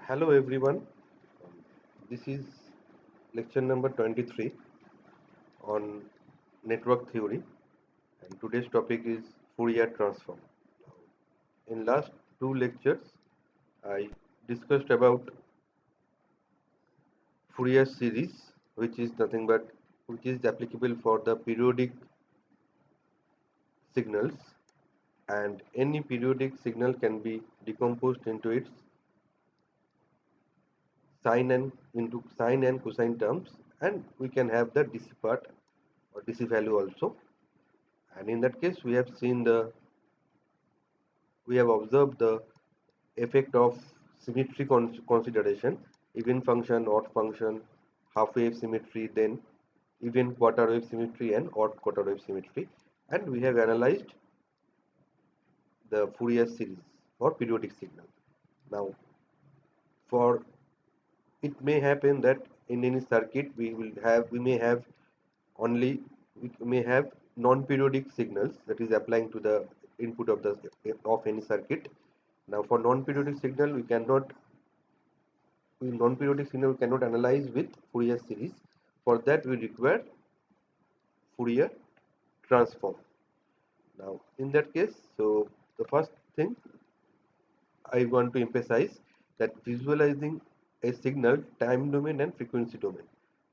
Hello everyone. This is lecture number 23 on network theory, and today's topic is Fourier transform. In last two lectures I discussed about Fourier series, which is nothing but which is applicable for the periodic signals, and any periodic signal can be decomposed into its sine and cosine terms, and we can have the DC part or DC value also. And in that case, we have observed the effect of symmetry consideration, even function, odd function, half wave symmetry, then even quarter wave symmetry and odd quarter wave symmetry, and we have analyzed the Fourier series for periodic signal. Now, for it may happen that in any circuit we may have only we may have non-periodic signals, that is applying to the input of any circuit. Now for non-periodic signal we cannot analyze with Fourier series. For that we require Fourier transform. Now in that case, so the first thing I want to emphasize that visualizing a signal time domain and frequency domain.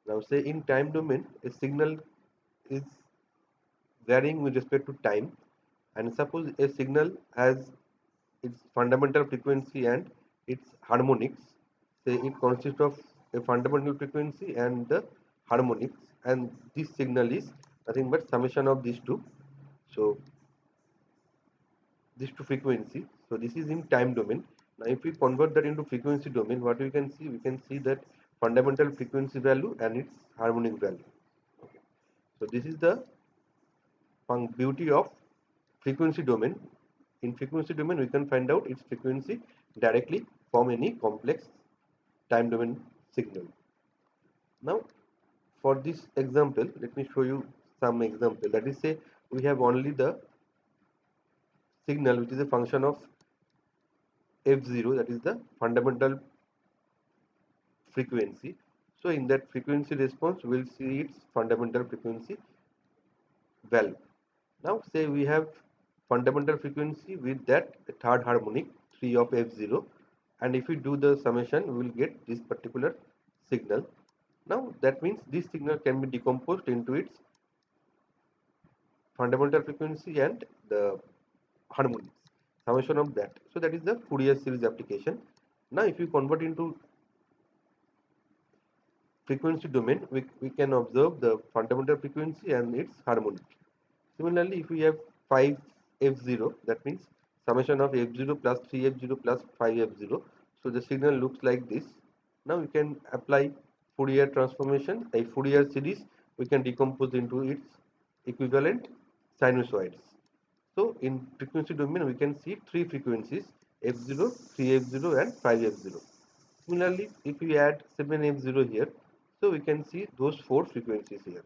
Now say in time domain a signal is varying with respect to time, and suppose a signal has its fundamental frequency and its harmonics. Say it consists of a fundamental frequency and the harmonics, and this signal is nothing but summation of these two. So these two frequency. So this is in time domain. Now if we convert that into frequency domain, what we can see? We can see that fundamental frequency value and its harmonic value. Okay. So this is the beauty of frequency domain. In frequency domain, we can find out its frequency directly from any complex time domain signal. Now, for this example, let me show you some example. That is, say we have only the signal which is a function of f0, that is the fundamental frequency. So in that frequency response, we will see its fundamental frequency value. Now say we have fundamental frequency with that third harmonic 3 of f0, and if we do the summation we will get this particular signal. Now that means this signal can be decomposed into its fundamental frequency and the harmonics, summation of that. So that is the Fourier series application. Now if you convert into frequency domain, we can observe the fundamental frequency and its harmonic. Similarly, if we have 5f0, that means summation of f0 plus 3f0 plus 5f0. So the signal looks like this. Now we can apply Fourier transformation, a Fourier series we can decompose into its equivalent sinusoids. So in frequency domain we can see three frequencies, f0, 3f0 and 5f0. Similarly, if we add 7f0 here, so we can see those four frequencies here.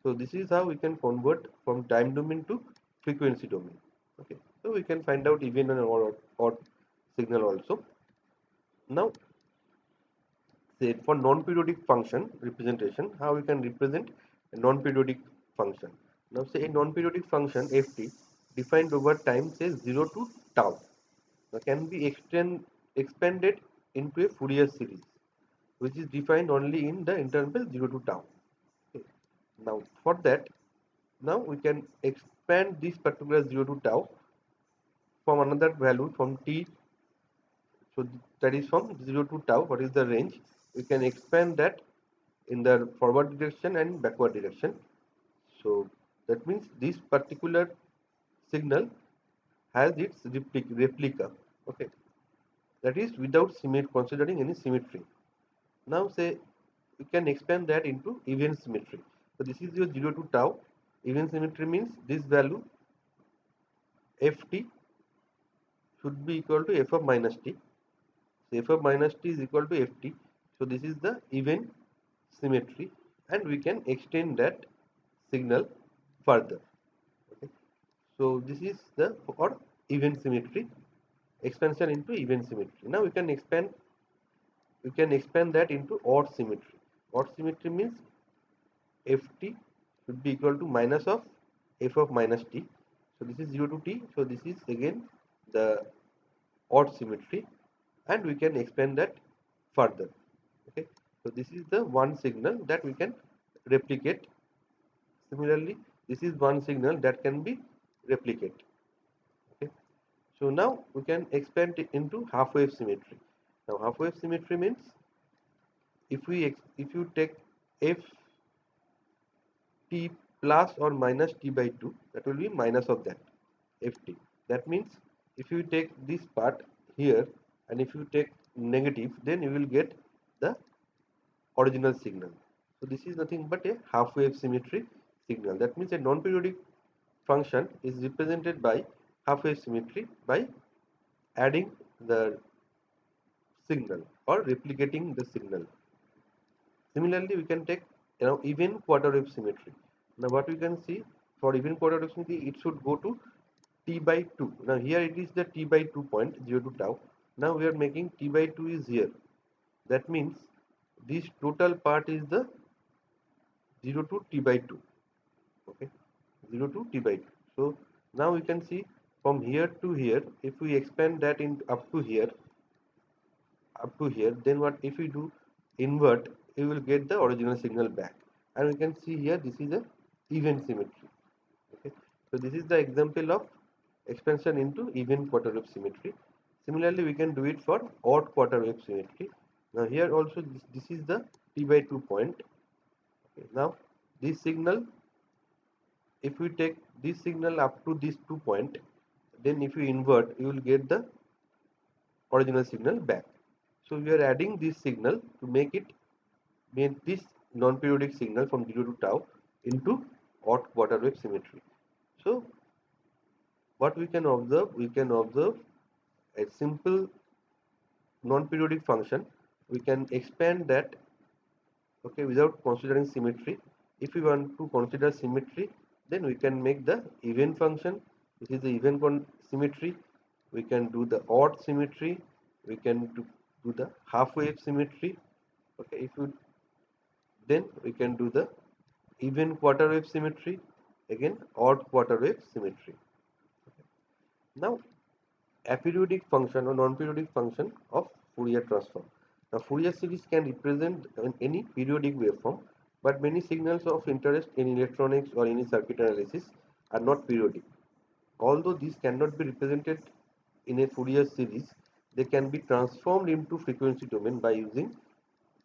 So this is how we can convert from time domain to frequency domain. Okay, so we can find out even and odd signal also. Now, say for non-periodic function representation, how we can represent a non-periodic function. Now, say a non-periodic function ft defined over time, say 0 to tau, can be expanded into a Fourier series, which is defined only in the interval 0 to tau. Okay. Now, for that, now we can expand this particular 0 to tau from another value from t. So that is from 0 to tau. What is the range? We can expand that in the forward direction and backward direction. So that means this particular signal has its replica. Okay, that is without considering any symmetry. Now say we can expand that into even symmetry. So this is your 0 to tau. Even symmetry means this value ft should be equal to f of minus t. So f of minus t is equal to ft. So this is the even symmetry, and we can extend that signal further. Okay. So this is the for even symmetry, expansion into even symmetry. Now we can expand we can expand that into odd symmetry. Odd symmetry means ft should be equal to minus of f of minus t. So this is 0 to t. So this is again the odd symmetry, and we can expand that further. Okay, so this is the one signal that we can replicate. Similarly, this is one signal that can be replicated. Okay, so now we can expand it into half wave symmetry. Now half wave symmetry means if you take f t plus or minus t by 2, that will be minus of that ft. That means if you take this part here and if you take negative, then you will get the original signal. So this is nothing but a half wave symmetry signal. That means a non-periodic function is represented by half wave symmetry by adding the signal or replicating the signal. Similarly, we can take even quarter wave symmetry. Now what we can see, for even quarter wave symmetry, it should go to t by 2. Now here it is the t by 2 point 0 to tau. Now we are making t by 2 is here. That means this total part is the 0 to t by 2. Okay, 0 to t by 2. So now we can see from here to here, if we expand that in up to here, then what if we do invert, we will get the original signal back. And we can see here this is a even symmetry. Okay, so this is the example of expansion into even quarter wave symmetry. Similarly, we can do it for odd quarter wave symmetry. Now here also this is the t by 2 point. Okay, now this signal, if we take this signal up to this 2 point, then if you invert, you will get the original signal back. So we are adding this signal to make this non-periodic signal from 0 to tau into odd quarter wave symmetry. So what we can observe a simple non-periodic function. We can expand that, okay, without considering symmetry. If we want to consider symmetry, then we can make the even function. This is the even symmetry. We can do the odd symmetry. We can do the half wave symmetry. Okay, if you then we can do the even quarter wave symmetry, again odd quarter wave symmetry. Now aperiodic function or non-periodic function of Fourier transform. Now Fourier series can represent any periodic waveform, but many signals of interest in electronics or any circuit analysis are not periodic. Although these cannot be represented in a Fourier series, they can be transformed into frequency domain by using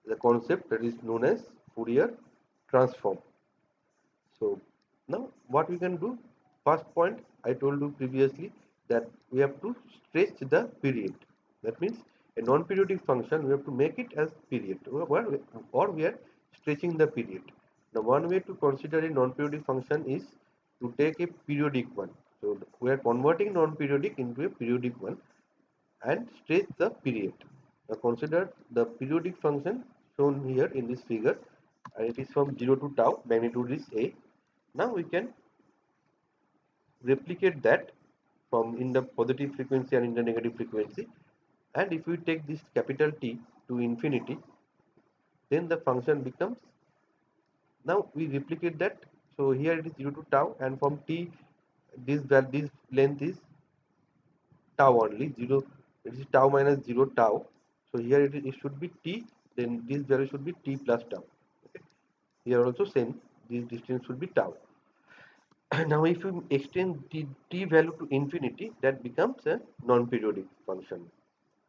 the concept that is known as Fourier transform. So now what we can do, first point I told you previously that we have to stretch the period. That means a non-periodic function we have to make it as period, or we are stretching the period. Now one way to consider a non-periodic function is to take a periodic one. So we are converting non-periodic into a periodic one and stretch the period. Now consider the periodic function shown here in this figure, and it is from 0 to tau, magnitude is a. Now we can replicate that from in the positive frequency and in the negative frequency, and if we take this capital T to infinity, then the function becomes, now we replicate that. So here it is 0 to tau, and from T this length is tau only, 0, it is tau minus 0 tau. So here it should be T, then this value should be T plus tau. Okay, here also same, this distance should be tau. Now if you extend the t value to infinity, that becomes a non-periodic function.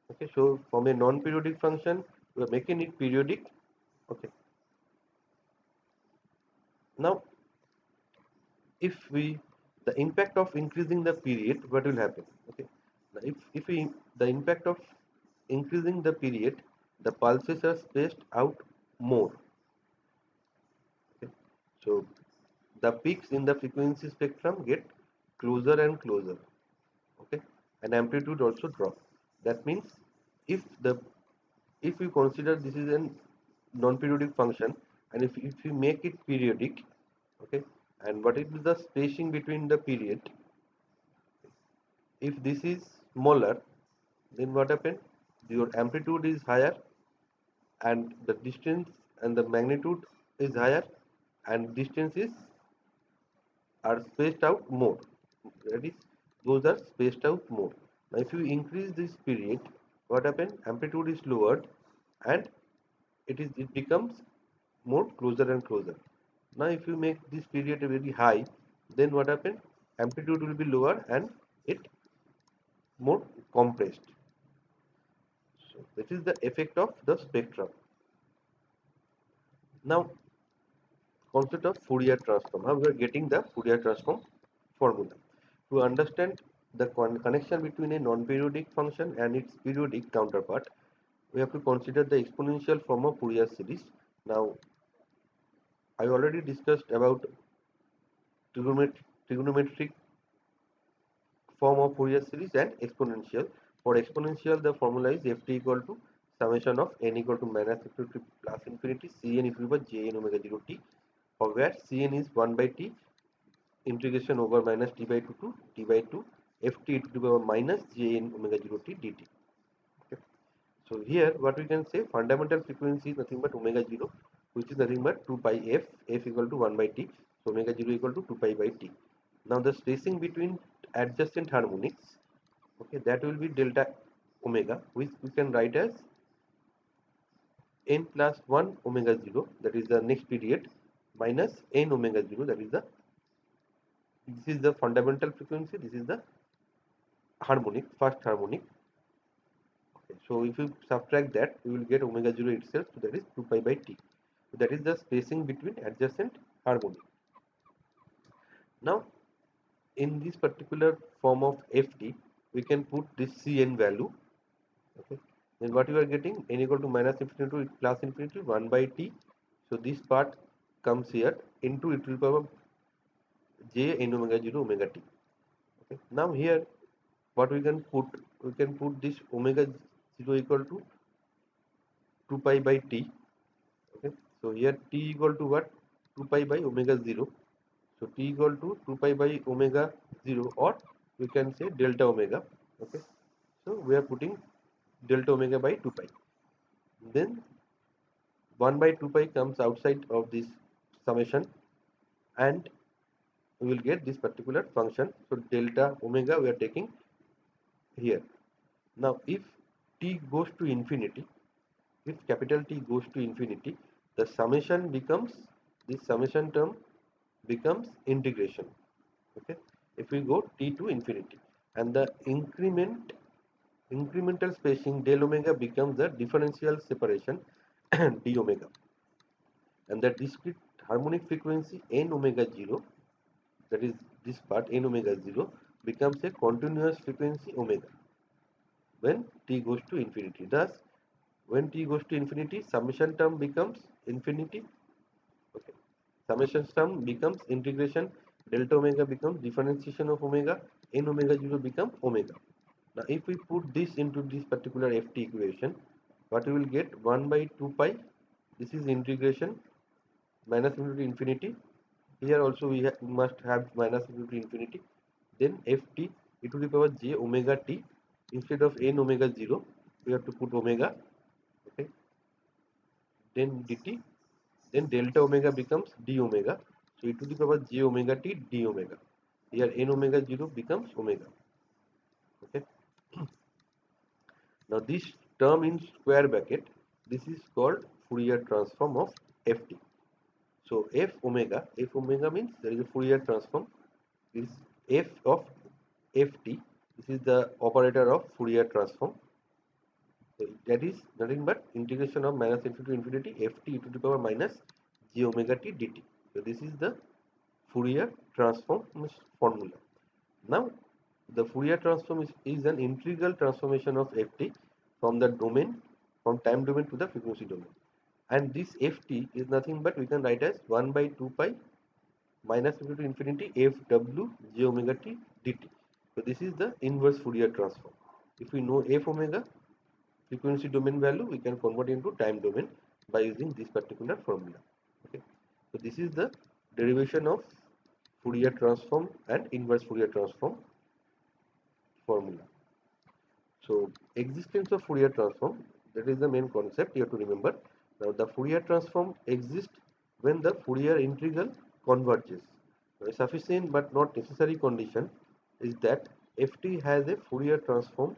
Okay, so from a non-periodic function we are making it periodic. Okay, now if we, the impact of increasing the period, what will happen? Okay, now if we, the impact of increasing the period, the pulses are spaced out more. Okay, so the peaks in the frequency spectrum get closer and closer. Okay, and amplitude also drop. That means if the, if we consider this is a non-periodic function, and if we make it periodic, okay, and what is the spacing between the period, if this is smaller, then what happens, your amplitude is higher and the distance and the magnitude is higher, and distances are spaced out more. That is, those are spaced out more. Now, if you increase this period, what happens? Amplitude is lowered, and it becomes more closer and closer. Now, if you make this period very high, then what happens? Amplitude will be lower and it more compressed. So, this is the effect of the spectrum. Now, concept of Fourier transform. How we are getting the Fourier transform formula. To understand the connection between a non-periodic function and its periodic counterpart, we have to consider the exponential form of Fourier series. Now, I already discussed about trigonometric form of Fourier series and exponential. For exponential, the formula is ft equal to summation of n equal to minus infinity plus infinity cn e to the power jn omega 0 t, for where cn is 1 by t integration over minus t by 2 to t by 2 ft e to the power minus jn omega 0 t dt. Okay. So here what we can say, fundamental frequency is nothing but omega 0, which is nothing but 2 pi f equal to 1 by t, so omega 0 equal to 2 pi by t. Now the spacing between adjacent harmonics, okay, that will be delta omega, which we can write as n plus 1 omega 0, that is the next period, minus n omega 0, that is the, this is the fundamental frequency, this is the harmonic, first harmonic. Okay. So if you subtract that, you will get omega 0 itself, so that is 2 pi by t. So that is the spacing between adjacent harmonic. Now in this particular form of ft, we can put this cn value. Okay. Then what you are getting, n equal to minus infinity to plus infinity 1 by t. So this part comes here into e to the power j n omega 0 omega t. Okay. Now here what we can put this omega 0 equal to 2 pi by t. Okay. So here t equal to what? 2 pi by omega 0. So t equal to 2 pi by omega 0, or we can say delta omega. Okay. So we are putting delta omega by 2 pi. Then 1 by 2 pi comes outside of this summation, and we will get this particular function. So delta omega we are taking here. Now if t goes to infinity, if capital T goes to infinity, the summation becomes, this summation term becomes integration. Okay. If we go t to infinity, and the incremental spacing del omega becomes the differential separation d omega, and the discrete harmonic frequency n omega 0, that is this part n omega 0, becomes a continuous frequency omega when t goes to infinity. Thus when t goes to infinity, summation term becomes infinity. Okay. Summation term becomes integration, delta omega becomes differentiation of omega, n omega 0 becomes omega. Now if we put this into this particular ft equation, what we will get, 1 by 2 pi, this is integration minus infinity to infinity. Here also we must have minus infinity to infinity. Then ft e to the power j omega t, instead of n omega 0, we have to put omega. Okay. Then dt, then delta omega becomes d omega. So e to the power j omega t d omega. Here n omega 0 becomes omega. Okay. Now this term in square bracket, this is called Fourier transform of ft. So f omega means there is a Fourier transform. This f of ft, this is the operator of Fourier transform. So that is nothing but integration of minus infinity to infinity ft e to the power minus j omega t dt. So this is the Fourier transform formula. Now the Fourier transform is an integral transformation of ft from the domain, from time domain to the frequency domain. And this ft is nothing but we can write as 1 by 2 pi minus infinity to infinity fw j omega t dt. So this is the inverse Fourier transform. If we know f omega frequency domain value, we can convert into time domain by using this particular formula. Okay. So this is the derivation of Fourier transform and inverse Fourier transform formula. So existence of Fourier transform, That is the main concept you have to remember. Now the Fourier transform exists when the Fourier integral converges. A sufficient but not necessary condition is that ft has a Fourier transform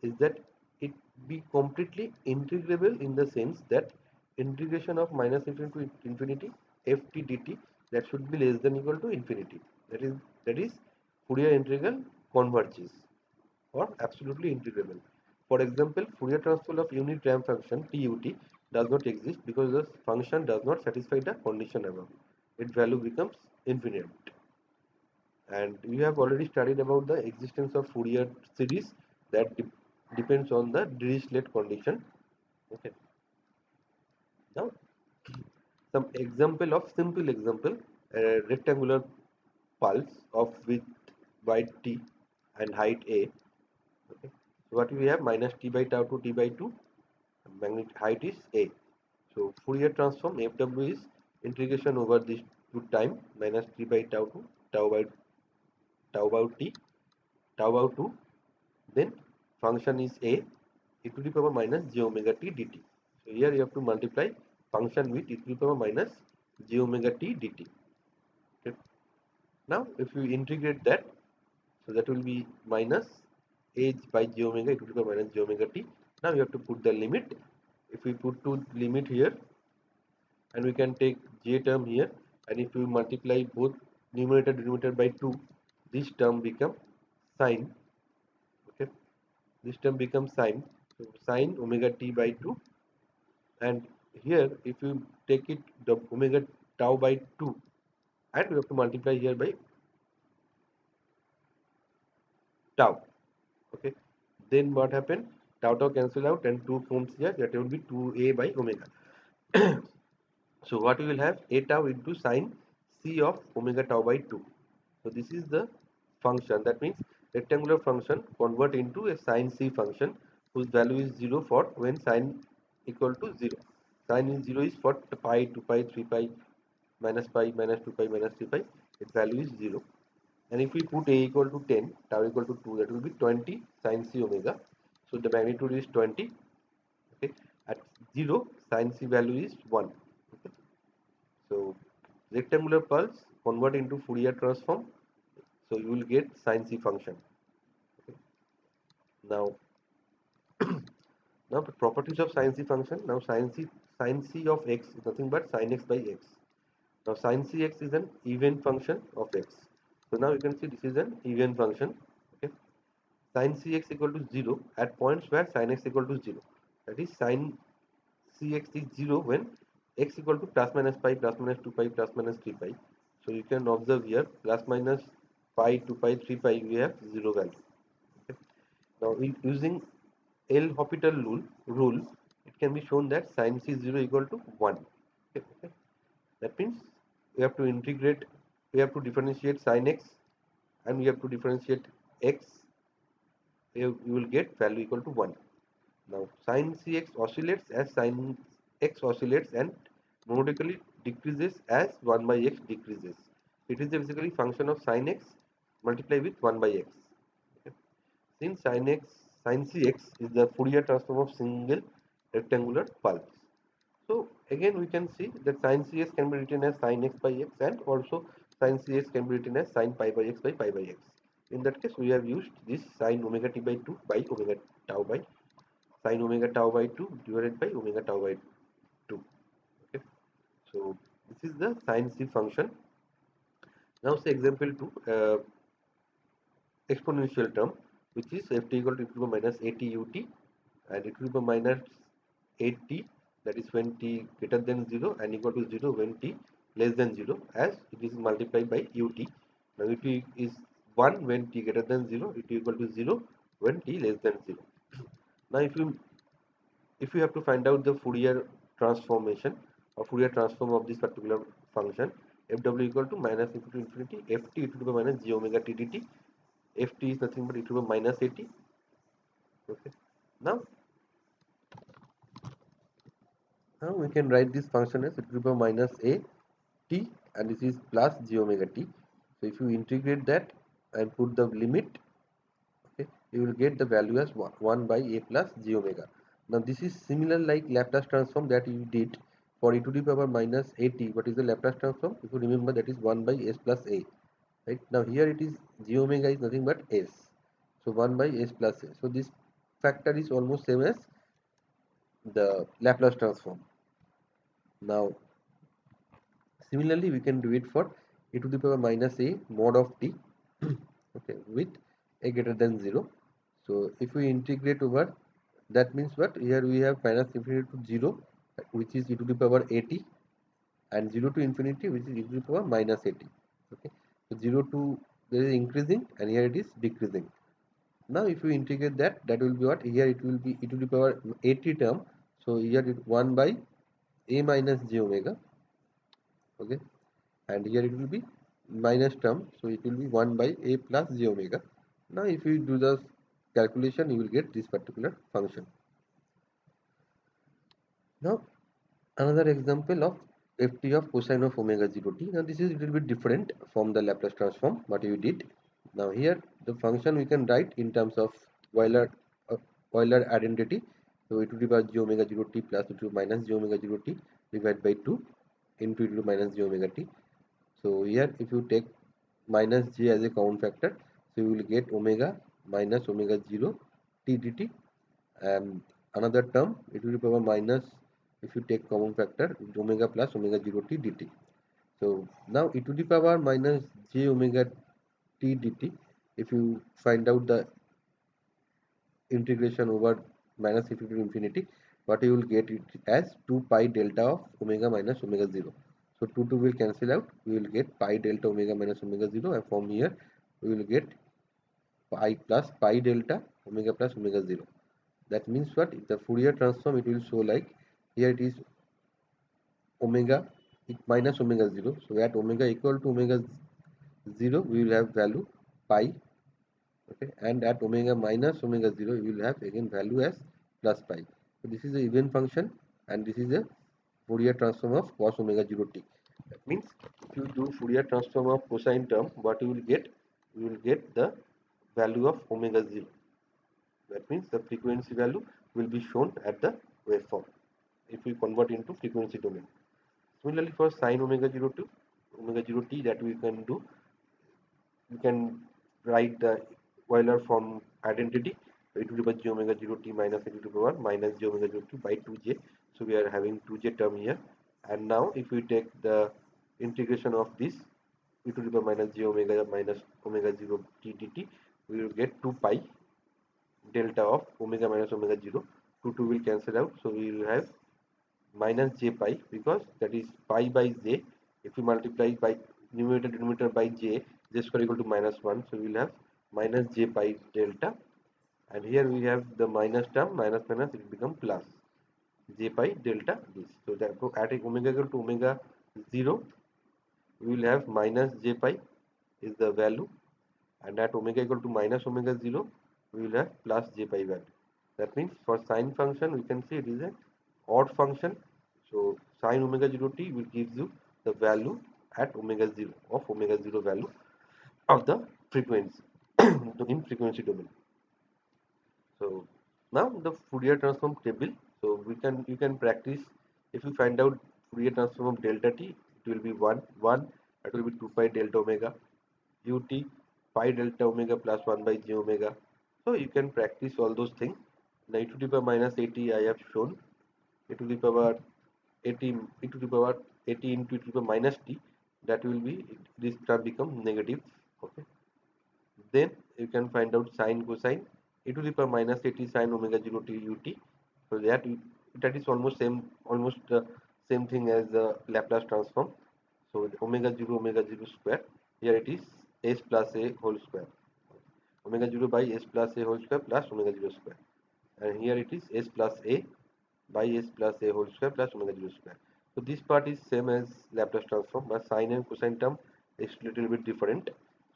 is that it be completely integrable in the sense that integration of minus infinity to infinity ft dt that should be less than equal to infinity. That is Fourier integral converges or absolutely integrable. For example, Fourier transform of unit ramp function TUT does not exist because the function does not satisfy the condition above. Its value becomes infinite. And we have already studied about the existence of Fourier series that depends on the Dirichlet condition. Okay. Now, some example of simple example, a rectangular pulse of width by t and height a. Okay. So what we have minus t by tau to t by 2, magnetic height is a. So Fourier transform fw is integration over this to time minus t by tau to tau by t tau by 2, then function is a e to the power minus j omega t dt. So here you have to multiply function with e to the power minus j omega t dt. Okay. Now if you integrate that, so that will be minus h by j omega e to the power minus j omega t. Now you have to put the limit. If we put to limit here, and we can take j term here, and if you multiply both numerator denominator by 2, this term become sine. Okay, this term becomes sine. So sine omega t by 2, and here if you take it the omega tau by 2, and we have to multiply here by tau. Okay, then what happened? Tau tau cancel out and 2 forms here, that will be 2a by omega. So what we will have, a tau into sine c of omega tau by 2. So this is the function. That means rectangular function convert into a sine c function whose value is 0 for when sine equal to 0. Sine is 0 is for pi, 2 pi, 3 pi, minus pi, minus 2 pi, minus 3 pi. Its value is 0. And if we put a equal to 10, tau equal to 2, that will be 20 sine c omega. So the magnitude is 20. Okay. At 0, sine c value is 1. Okay. So rectangular pulse convert into Fourier transform. So you will get sine c function. Okay. Now, now the properties of sine c function. Now sine c of x is nothing but sine x by x. Now sine cx is an even function of x. So now you can see this is an even function. Okay. Sine cx equal to 0 at points where sine x equal to 0. That is sine cx is 0 when x equal to plus minus pi, plus minus 2 pi, plus minus 3 pi. So you can observe here plus minus pi, 2 pi, 3 pi we have 0 value. Okay. Now using L'Hopital rule, it can be shown that sine c 0 equal to 1. Okay. Okay. That means we have to integrate, we have to differentiate sine x and we have to differentiate x, you will get value equal to 1. Now sin cx oscillates as sin x oscillates and monotonically decreases as 1 by x decreases. It is basically function of sin x multiplied with 1 by x. Okay. Since sin cx is the Fourier transform of single rectangular pulse. So again we can see that sin cx can be written as sin x by x, and also sin cx can be written as sin pi by x by pi by x. In that case we have used this sin omega t by 2 by omega tau by sin omega tau by 2 divided by omega tau by 2. Okay. So this is the sin c function. Now say example 2, exponential term, which is ft equal to e to the power minus at ut and e to the power minus 8t, that is when t greater than 0 and equal to 0 when t less than 0, as it is multiplied by ut. Now ut is 1 when t greater than 0, ut equal to 0 when t less than 0. Now if you have to find out the Fourier transformation or Fourier transform of this particular function, fw equal to minus infinity ft e to the power minus j omega t dt. Ft is nothing but e to the power minus at. Okay. Now we can write this function as e to the power minus a t, and this is plus j omega t. So if you integrate that and put the limit, okay, you will get the value as 1 by a plus j omega. Now this is similar like Laplace transform that you did for e to the power minus at. What is the Laplace transform? If you remember, that is 1 by s plus a. Right, now here it is j omega is nothing but s, so 1 by s plus a. So this factor is almost same as the Laplace transform. Now similarly we can do it for e to the power minus a mod of t okay, with a greater than 0. So if we integrate over, that means what, here we have minus infinity to 0, which is e to the power at, and 0 to infinity, which is e to the power minus at. Okay, so 0 to, there is increasing, and here it is decreasing. Now if we integrate that, that will be what, here it will be e to the power at term. So here it 1 by a minus j omega. Okay, and here it will be minus term, so it will be 1 by a plus j omega. Now if you do the calculation, you will get this particular function. Now another example of ft of cosine of omega 0 t. Now this is a little bit different from the Laplace transform what you did. Now here the function we can write in terms of Euler uh, Euler identity. So e to the power j omega 0 t plus e to the minus j omega 0 t divided by 2 into e to the minus j omega t. So here if you take minus j as a common factor, so you will get omega minus omega 0 t dt, and another term e to the power minus, if you take common factor, omega plus omega 0 t dt. So now e to the power minus j omega t dt, if you find out the integration over minus infinity to infinity, what you will get it as 2 pi delta of omega minus omega 0. So 2 will cancel out, we will get pi delta omega minus omega 0, and from here we will get pi plus pi delta omega plus omega 0. That means what, the Fourier transform, it will show like, here it is omega minus omega 0. So at omega equal to omega 0, we will have value pi. Okay, and at omega minus omega 0, we will have again value as plus pi. So this is a even function, and this is a Fourier transform of cos omega 0 t. That means if you do Fourier transform of cosine term, what you will get, you will get the value of omega 0. That means the frequency value will be shown at the waveform if we convert into frequency domain. Similarly for sine omega 0 to omega 0 t, that we can do, you can write the Euler form identity, e to the power j omega 0 t minus e to the power minus j omega 0 t by 2j. So we are having 2j term here, and now if we take the integration of this e to the power minus j omega minus omega 0 t dt, we will get 2 pi delta of omega minus omega 0. 2 will cancel out, so we will have minus j pi, because that is pi by j. If we multiply by numerator denominator by j, j square equal to minus 1, so we will have minus j pi delta, and here we have the minus term, minus minus, it become plus j pi delta this. So that at omega equal to omega 0, we will have minus j pi is the value, and at omega equal to minus omega 0, we will have plus j pi value. That means for sine function, we can say it is an odd function. So sine omega 0 t will give you the value at omega 0 of omega 0 value of the frequency in frequency domain. So now the Fourier transform table. So you can practice. If you find out Fourier transform of delta t, it will be 1. That will be 2 pi delta omega ut pi delta omega plus 1 by j omega. So you can practice all those things. Now e to the power minus 80 I have shown, e to the power 80, e to the power 80 into e to the power minus t, that will be, this term become negative. Okay, then you can find out sine cosine e to the power minus 80 sine omega 0 t ut. So that is almost the same thing as the Laplace transform. So omega 0 square, here it is s plus a whole square, omega 0 by s plus a whole square plus omega 0 square, and here it is s plus a by s plus a whole square plus omega 0 square. So this part is same as Laplace transform, but sine and cosine term is little bit different,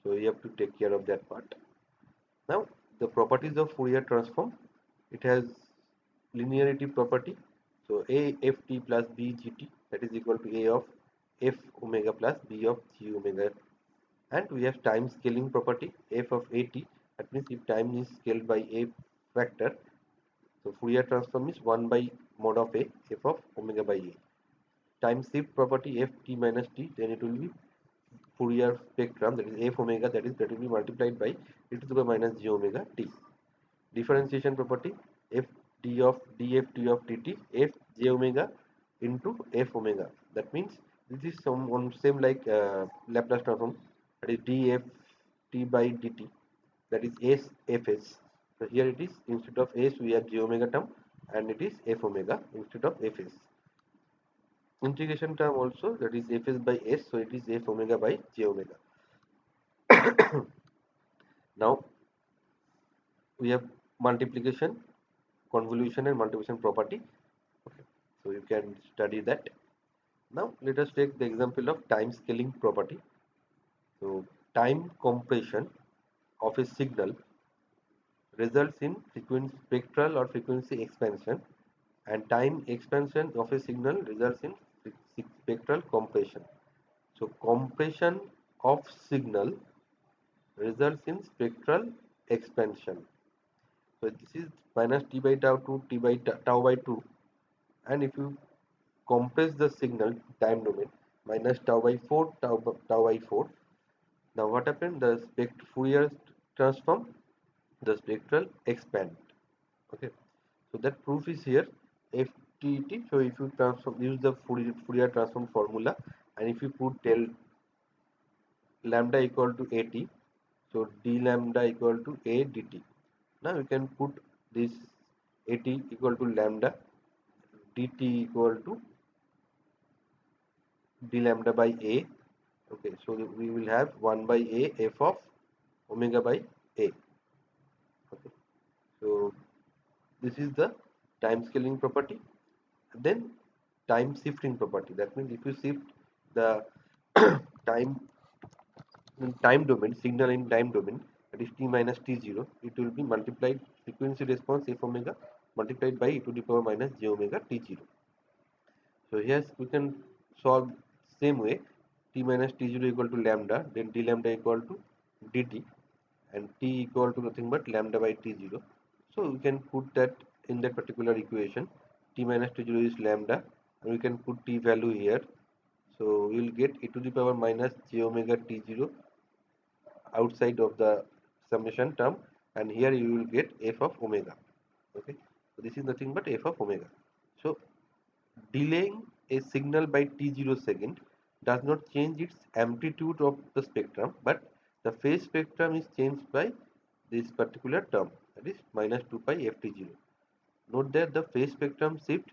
so you have to take care of that part. Now the properties of Fourier transform, it has linearity property. So a f t plus b g t, that is equal to a of f omega plus b of g omega, and we have time scaling property f of a t, That means if time is scaled by a factor, so Fourier transform is 1 by mod of a, f of omega by a. Time shift property f t minus t, then it will be Fourier spectrum, that is f omega, that will be multiplied by e to the power minus j omega t. Differentiation property f d of dft of dt, f j omega into f omega. That means this is some one same like Laplace transform, that is dft by dt, that is s fs. So here it is, instead of s we have j omega term, and it is f omega instead of fs. Integration term also, that is fs by s, so it is f omega by j omega. Now we have multiplication, convolution and multiplication property. Okay. So you can study that. Now let us take the example of time scaling property. So time compression of a signal results in frequency spectral or frequency expansion, and time expansion of a signal results in spectral compression. So compression of signal results in spectral expansion. So this is minus t by tau to t by tau by 2, and if you compress the signal time domain, minus tau by 4 tau by 4. Now what happened? The Fourier transform, the spectral expand. Okay, so that proof is here, FTT. So if you transform, use the Fourier transform formula, and if you put del lambda equal to AT, so d lambda equal to a dt. Now you can put this AT equal to lambda, dt equal to d lambda by a. Okay, so we will have 1 by a f of omega by a. Okay, so this is the time scaling property. Then time shifting property, that means if you shift the time in time domain, signal in time domain, that is t minus t0, it will be multiplied frequency response f omega multiplied by e to the power minus j omega t0. So here we can solve same way, t minus t0 equal to lambda, then d lambda equal to dt, and t equal to nothing but lambda by t0. So we can put that in that particular equation. T minus t0 is lambda, and we can put t value here. So we will get e to the power minus j omega t0 outside of the summation term, and here you will get f of omega. Okay, so this is nothing but f of omega. So delaying a signal by t0 second does not change its amplitude of the spectrum, but the phase spectrum is changed by this particular term, that is minus 2 pi ft0. Note that the phase spectrum shift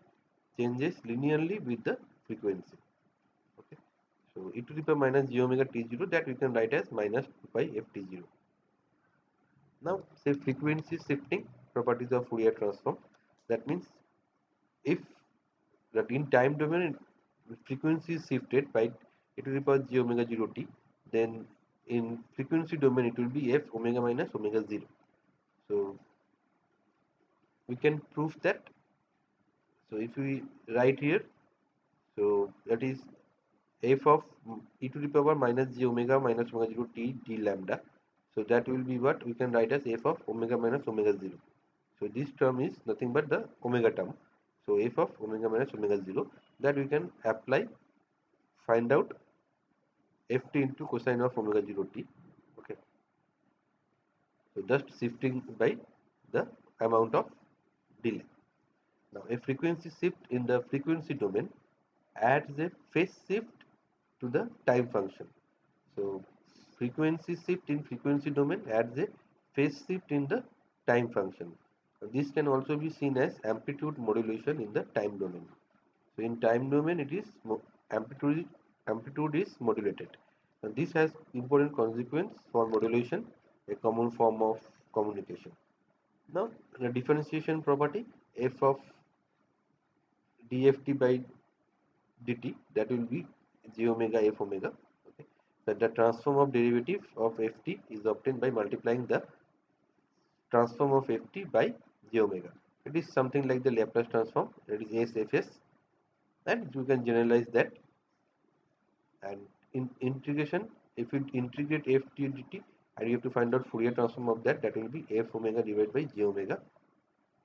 changes linearly with the frequency. Okay, so e to the power minus j omega t0, that we can write as minus 2 pi ft0. Now say frequency shifting properties of Fourier transform. That means if that in time domain frequency is shifted by e to the power j omega 0 t, then in frequency domain it will be f omega minus omega 0. So we can prove that. So if we write here, so that is f of e to the power minus j omega minus omega 0 t d lambda. So that will be what we can write as f of omega minus omega 0. So this term is nothing but the omega term. So f of omega minus omega 0, that we can apply, find out ft into cosine of omega 0 t. Okay, so just shifting by the amount of delay. Now a frequency shift in the frequency domain adds a phase shift to the time function. So frequency shift in frequency domain adds a phase shift in the time function. This can also be seen as amplitude modulation in the time domain. So in time domain it is amplitude amplitude is modulated. And this has important consequence for modulation, a common form of communication. Now the differentiation property f of dft by dt, that will be j omega f omega. Okay, that the transform of derivative of ft is obtained by multiplying the transform of ft by j omega. It is something like the Laplace transform, that is s fs, and you can generalize that. And in integration, if you integrate ft dt, and you have to find out Fourier transform of that. That will be f omega divided by j omega.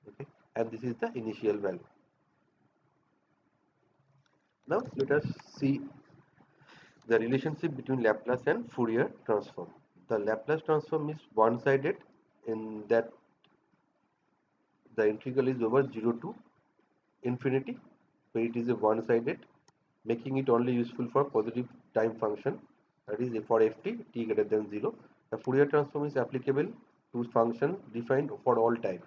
Okay, and this is the initial value. Now let us see the relationship between Laplace and Fourier transform. The Laplace transform is one-sided in that the integral is over 0 to infinity, so it is a one-sided, making it only useful for positive time function, that is for ft t greater than 0. The Fourier transform is applicable to function defined for all time,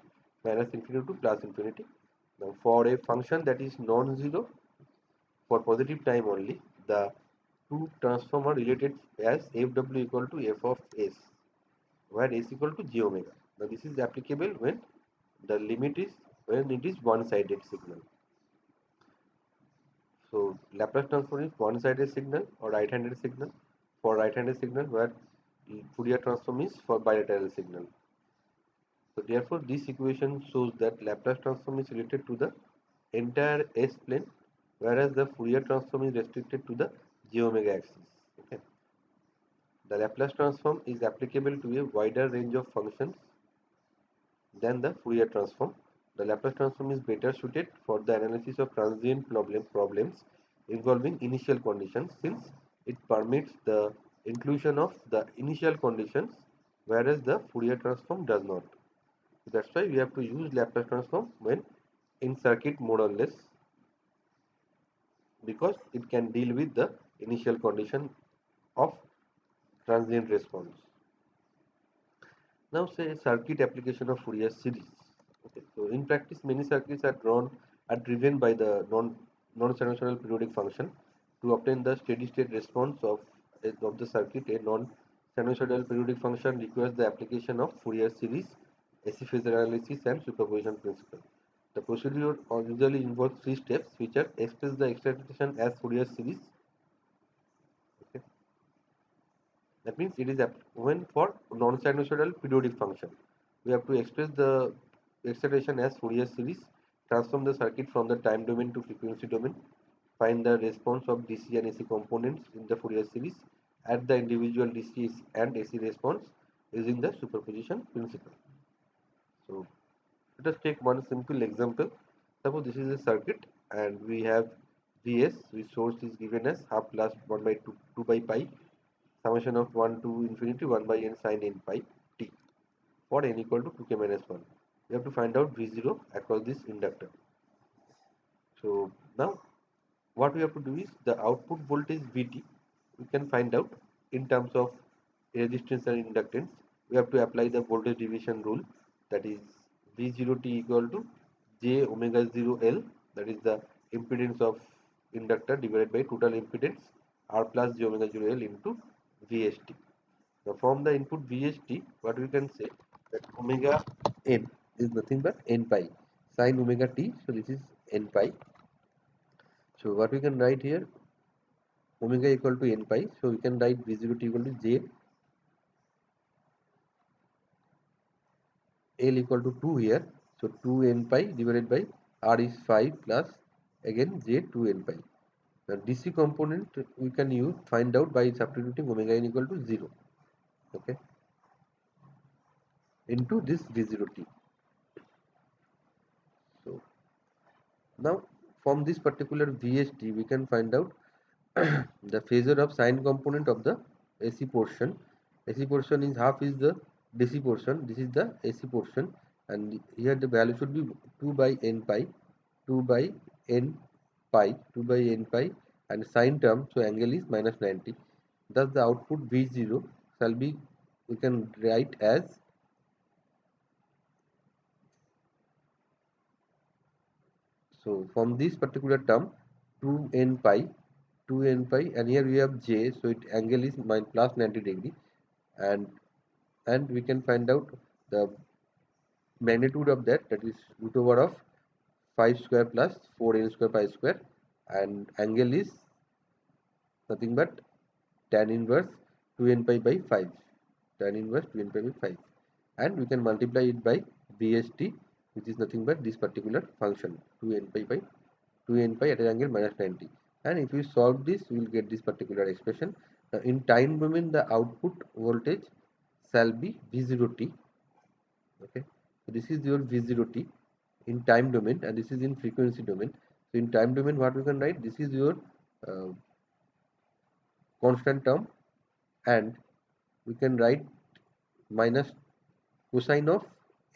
minus infinity to plus infinity. Now for a function that is non-zero for positive time only, the two transform are related as fw equal to f of s, where s equal to j omega. Now this is applicable when the limit is when it is one-sided signal. So Laplace transform is one-sided signal or right-handed signal. For right-handed signal, where Fourier transform is for bilateral signal. So therefore, this equation shows that Laplace transform is related to the entire S plane, whereas the Fourier transform is restricted to the j omega axis. Okay. The Laplace transform is applicable to a wider range of functions than the Fourier transform. The Laplace transform is better suited for the analysis of transient problems involving initial conditions, since it permits the inclusion of the initial conditions, whereas the Fourier transform does not. So that's why we have to use Laplace transform when in circuit more or less, because it can deal with the initial condition of transient response. Now say circuit application of Fourier series. Okay. So in practice, many circuits are driven by the non-sinusoidal periodic function. To obtain the steady state response of the circuit, a non-sinusoidal periodic function requires the application of Fourier series, AC phasor analysis, and superposition principle. The procedure usually involves three steps, which are express the excitation as Fourier series. Okay. That means it is when for non-sinusoidal periodic function, we have to express the excitation as Fourier series, transform the circuit from the time domain to frequency domain, find the response of DC and AC components in the Fourier series, add the individual DC and AC response using the superposition principle. So let us take one simple example. Suppose this is a circuit and we have Vs, which source is given as half plus 1 by 2 by pi summation of 1 to infinity 1 by n sin n pi t for n equal to 2k minus 1. We have to find out V0 across this inductor. So now what we have to do is the output voltage Vt we can find out in terms of resistance and inductance. We have to apply the voltage division rule, that is V0t equal to j omega 0 L, that is the impedance of inductor divided by total impedance R plus j omega 0 L into Vst. Now from the input Vst, what we can say that omega n is nothing but n pi sine omega t. So this is n pi. So what we can write here, omega equal to n pi. So we can write V0 t equal to j L equal to 2 here. So 2 n pi divided by R is 5 plus again j 2 n pi. Now DC component we can use find out by substituting omega n equal to 0. Okay, into this V0 t. So now from this particular VST we can find out the phasor of sine component of the AC portion. AC portion is half is the DC portion, this is the AC portion, and here the value should be 2 by n pi, 2 by n pi, 2 by n pi, and sine term, so angle is minus 90. Thus the output V0 shall be, we can write as, so from this particular term 2 n pi, 2 n pi, and here we have j, so it angle is plus 90 degree, and we can find out the magnitude of that, that is root over of 5 square plus 4n square pi square, and angle is nothing but tan inverse 2n pi by 5, tan inverse 2n pi by 5, and we can multiply it by bst, which is nothing but this particular function 2n pi by 2n pi at an angle minus 90, and if we solve this we will get this particular expression. In time domain the output voltage shall be V0t. Okay, so this is your V0t in time domain, and this is in frequency domain. So in time domain, what we can write, this is your uh, constant term, and we can write minus cosine of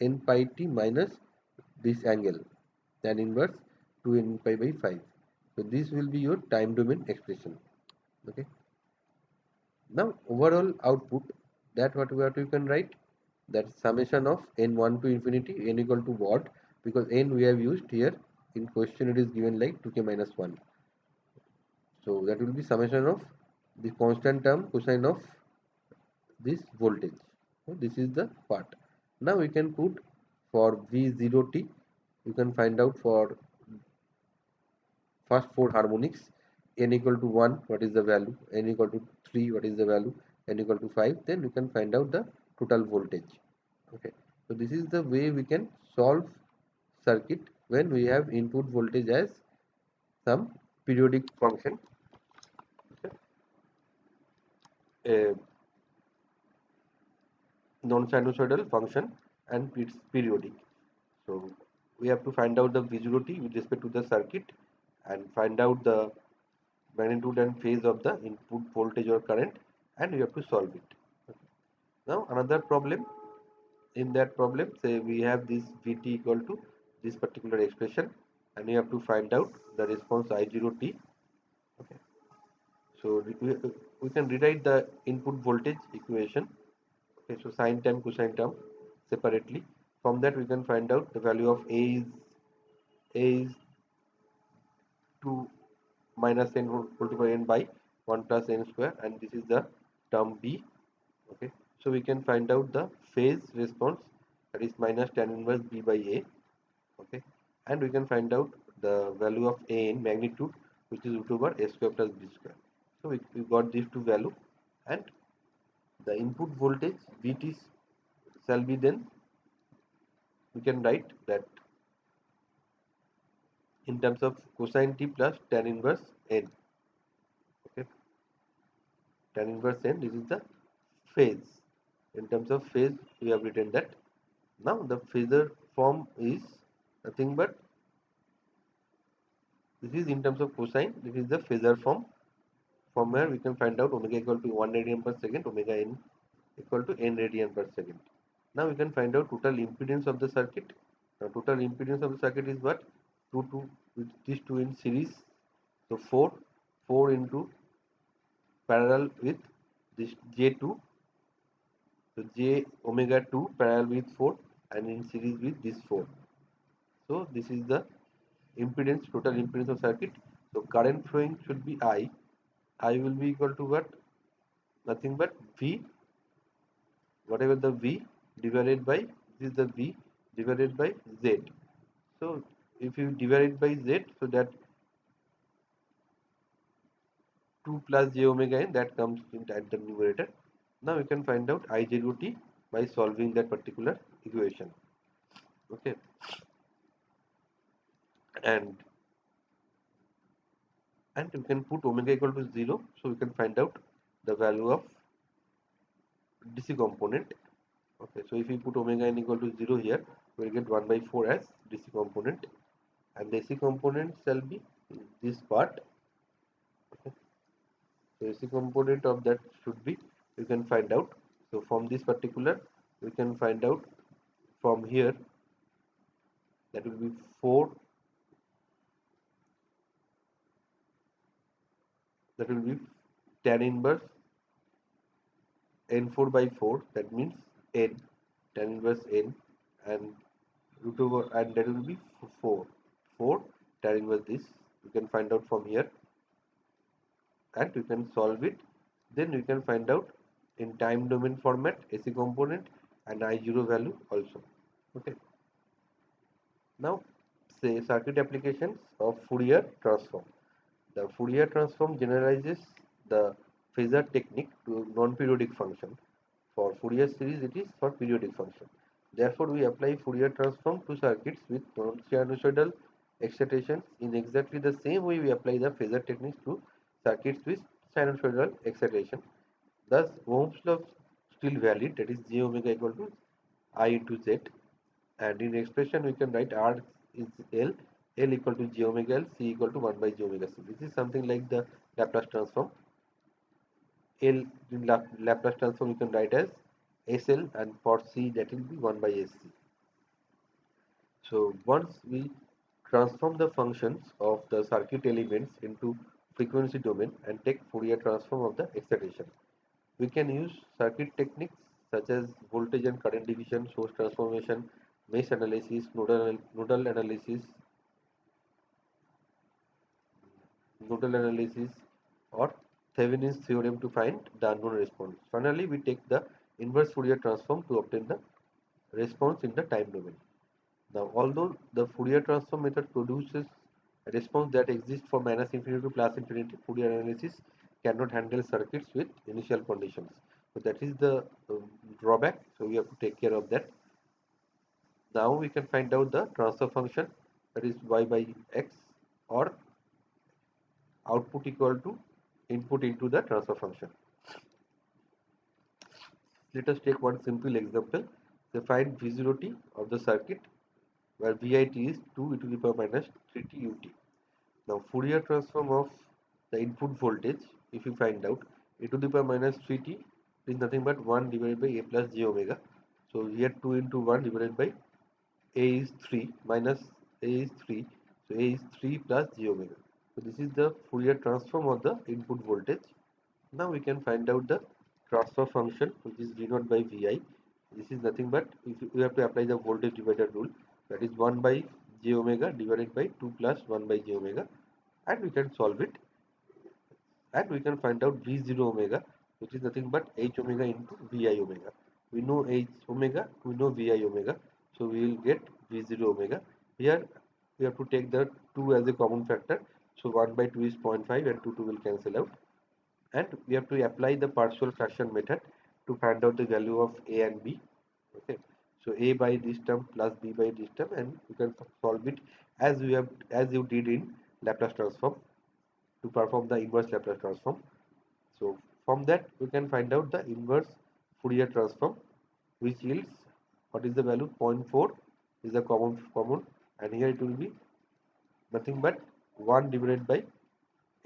n pi t minus this angle tan inverse 2 n pi by 5. So this will be your time domain expression. Okay, now overall output, that what we can write, that summation of n1 to infinity n equal to what, because n we have used here in question, it is given like 2k minus 1. So that will be summation of the constant term cosine of this voltage. So this is the part. Now we can put for V0t, you can find out for first four harmonics, n equal to 1 what is the value, n equal to 3 what is the value, n equal to 5, then you can find out the total voltage. Okay, so this is the way we can solve circuit when we have input voltage as some periodic function, a non-sinusoidal function, and it's periodic. So we have to find out the V0t with respect to the circuit and find out the magnitude and phase of the input voltage or current, and we have to solve it. Now another problem, in that problem say we have this Vt equal to this particular expression, and we have to find out the response I0t. Okay. So we can rewrite the input voltage equation. Okay, so sine term cosine term separately. From that we can find out the value of A is 2 minus n whole to the n by 1 plus n square, and this is the term B. Okay, so we can find out the phase response, that is minus tan inverse B by A. Okay, and we can find out the value of A in magnitude, which is root over A square plus B square. So we got these two value, and the input voltage Vt shall be, then we can write that in terms of cosine t plus tan inverse n. Okay, tan inverse n, this is the phase. In terms of phase, we have written that. Now the phasor form is nothing but, this is in terms of cosine, this is the phasor form, from where we can find out omega equal to 1 radian per second, omega n equal to n radian per second. Now we can find out total impedance of the circuit. Now total impedance of the circuit is what, 2 with these two in series, so 4 into parallel with this J2, so J omega 2 parallel with 4 and in series with this 4. So this is the impedance, total impedance of circuit. So current flowing should be I. I will be equal to what? Nothing but V, whatever the V divided by, this is the V divided by Z. So if you divide by Z, so that 2 plus j omega n, that comes at the numerator. Now we can find out I0t by solving that particular equation. Okay, and we can put omega equal to 0, so we can find out the value of DC component. Okay, so if we put omega n equal to 0 here, we will get 1 by 4 as DC component, and the AC component shall be this part. Okay, so AC component of that should be, we can find out. So from this particular, we can find out from here, that will be 4, that will be tan inverse n4 by 4, that means n, tan inverse n, and root over, and that will be 4 tan inverse this, we can find out from here, and we can solve it. Then we can find out in time domain format AC component and I0 value also. Okay, now say circuit applications of Fourier transform. The Fourier transform generalizes the phasor technique to non-periodic function. For Fourier series, it is for periodic function. Therefore, we apply Fourier transform to circuits with non-sinusoidal excitation in exactly the same way we apply the phasor techniques to circuits with sinusoidal excitation. Thus, Ohm's law still valid, that is j omega equal to I into z, and in expression we can write R is L, L equal to j omega L, C equal to 1 by j omega C. This is something like the Laplace transform. L in Laplace transform you can write as SL, and for C that will be 1 by SC. So once we transform the functions of the circuit elements into frequency domain and take Fourier transform of the excitation, we can use circuit techniques such as voltage and current division, source transformation, mesh analysis, nodal analysis, or Thevenin's theorem to find the unknown response. Finally, we take the inverse Fourier transform to obtain the response in the time domain. Now, although the Fourier transform method produces a response that exists for minus infinity to plus infinity, Fourier analysis cannot handle circuits with initial conditions. So that is the drawback. So we have to take care of that. Now we can find out the transfer function, that is y by x, or output equal to input into the transfer function. Let us take one simple example. So find V0t of the circuit where Vit is 2 e to the power minus 3t ut. Now Fourier transform of the input voltage, if you find out, e to the power minus 3t is nothing but 1 divided by a plus j omega. So here 2 into 1 divided by a is 3 minus a is 3. So a is 3 plus j omega. So this is the Fourier transform of the input voltage. Now we can find out the transfer function, which is V naught by Vi. This is nothing but, if we have to apply the voltage divider rule, that is 1 by j omega divided by 2 plus 1 by j omega, and we can solve it, and we can find out V0 omega, which is nothing but h omega into Vi omega. We know h omega, we know Vi omega, so we will get V0 omega. Here we have to take the 2 as a common factor, so 1 by 2 is 0.5 and 2 will cancel out, and we have to apply the partial fraction method to find out the value of a and b. Okay, so a by this term plus b by this term, and you can solve it as you did in Laplace transform to perform the inverse Laplace transform. So from that we can find out the inverse Fourier transform, which yields, what is the value, zero point 0.4 is the common, and here it will be nothing but 1 divided by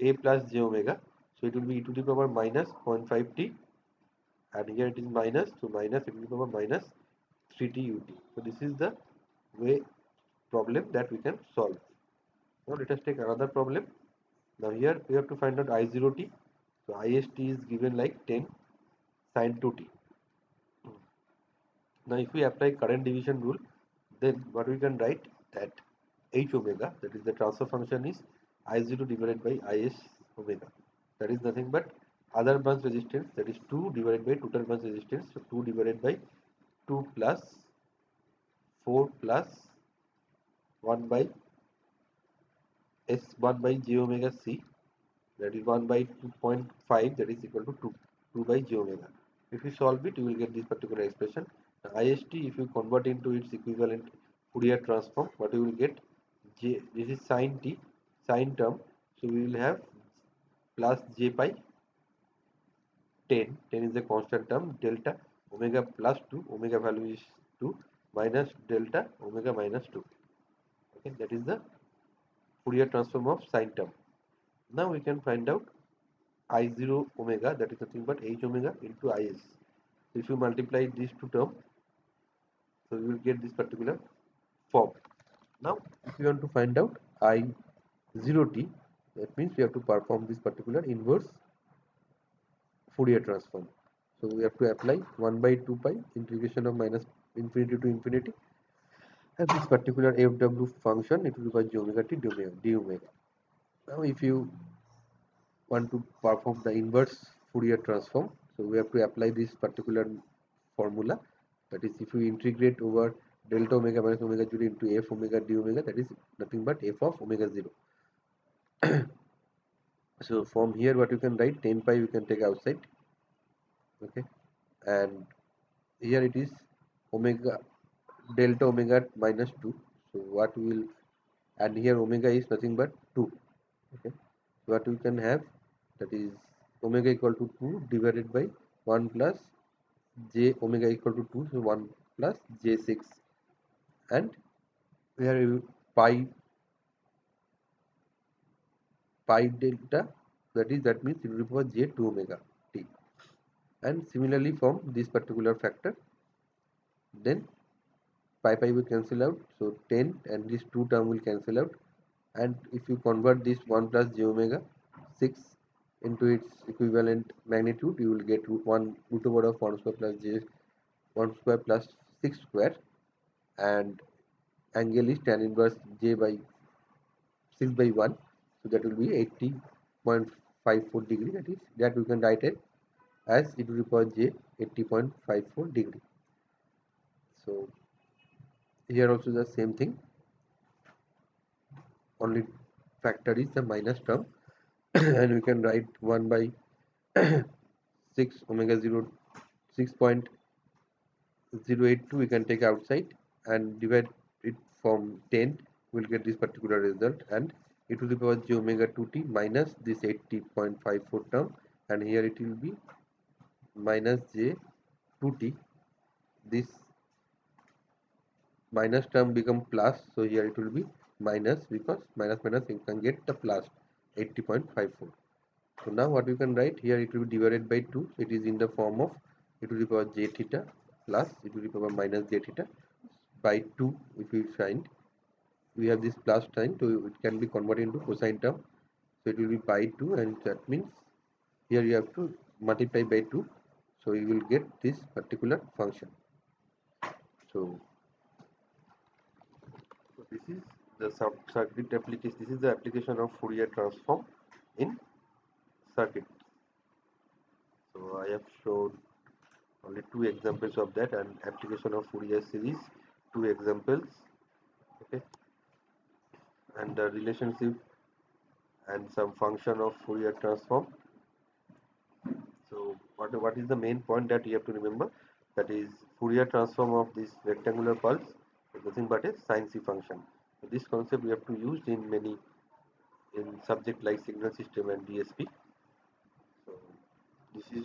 a plus j omega. So it will be e to the power minus 0.5t, and here it is minus, so minus e to the power minus 3t ut. So this is the way problem that we can solve. Now let us take another problem. Now here we have to find out I0t. So ist is given like 10 sin 2t. Now if we apply current division rule, then what we can write, that h omega, that is the transfer function, is I0 divided by is omega. That is nothing but other branch resistance, that is 2 divided by total branch resistance, so 2 divided by 2 plus 4 plus 1 by S1 by j omega c, that is 1 by 2.5, that is equal to 2 by j omega. If you solve it, you will get this particular expression. Now, ist, if you convert into its equivalent Fourier transform, what you will get, j, this is sin t, sin term, so we will have plus j pi 10, 10 is a constant term, delta omega plus 2, omega value is 2, minus delta omega minus 2. Okay, that is the Fourier transform of sine term. Now we can find out I0 omega, that is nothing but h omega into is. So if you multiply these two terms, so you will get this particular form. Now if you want to find out I0t, that means we have to perform this particular inverse Fourier transform. So we have to apply 1 by 2 pi integration of minus infinity to infinity, and this particular fw function, it will be by j omega t d omega. Now if you want to perform the inverse Fourier transform, so we have to apply this particular formula, that is if you integrate over delta omega minus omega 0 into f omega d omega, that is nothing but f of omega 0. So from here what you can write, 10 pi you can take outside. Okay, and here it is omega delta omega minus 2, so what we will, and here omega is nothing but 2. Okay, what we can have, that is omega equal to 2 divided by 1 plus j omega equal to 2, so 1 plus j6, and here you pi delta, that means e to the power j 2 omega t. And similarly from this particular factor, then pi will cancel out, so 10 and this 2 term will cancel out, and if you convert this 1 plus j omega 6 into its equivalent magnitude, you will get root over of 1 square plus j 1 square plus 6 square, and angle is tan inverse j by 6 by 1, so that will be 80.54 degree, that we can write it as e to the power j 80.54 degree. So here also the same thing, only factor is the minus term and we can write 1 by 6 omega 0 6.082 we can take outside and divide it from 10, we'll get this particular result, and e to the power j omega 2t minus this 80.54 term, and here it will be minus j 2t, this minus term become plus, so here it will be minus, because minus minus you can get the plus 80.54. So now what you can write here, it will be divided by 2, so it is in the form of e to the power j theta plus e to the power minus j theta by 2. If we find, we have this plus sign, so it can be converted into cosine term, so it will be by 2, and that means here you have to multiply by 2, so you will get this particular function. So this is the circuit application. This is the application of Fourier transform in circuit. So I have shown only two examples of that, and application of Fourier series, two examples. Okay, and the relationship and some function of Fourier transform. So what is the main point that you have to remember? That is, Fourier transform of this rectangular pulse is nothing but a sin c function. So this concept we have to use in many, in subject like signal system and DSP. So this is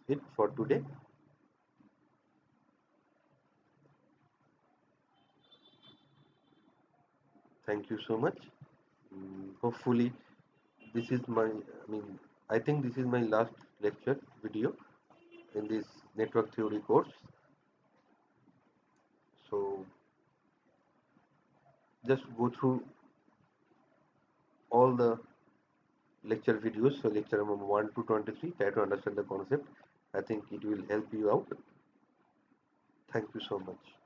it for today. Thank you so much. Hopefully this is my, I think this is my last lecture video in this network theory course. So just go through all the lecture videos, so lecture number 1 to 23, try to understand the concept. I think it will help you out. Thank you so much.